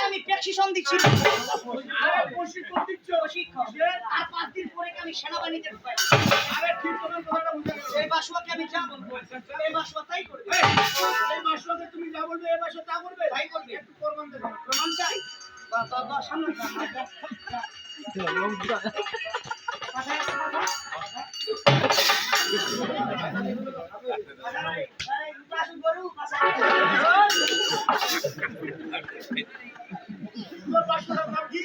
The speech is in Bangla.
আমি প্রেসক্রিপশন দিচ্ছি আরে প্রশিক্ষণ দিচ্ছ প্রশিক্ষণ আর 5 দিন পরে আমি সেনাবাহিনীতে ঢুকাই আরে ঠিক তোমার কথাটা বুঝা গেল এই বাসুয়াকে আমি যা বলবো এই বাসুয়া তাই করবে এই বাসুয়াকে তুমি যা বলবে এই বাসুয়া তা করবে তাই করবে একটু প্রমাণ দেবো প্রমাণ চাই বাবা সামনে গরু তোর বাসুয়ার নাম কি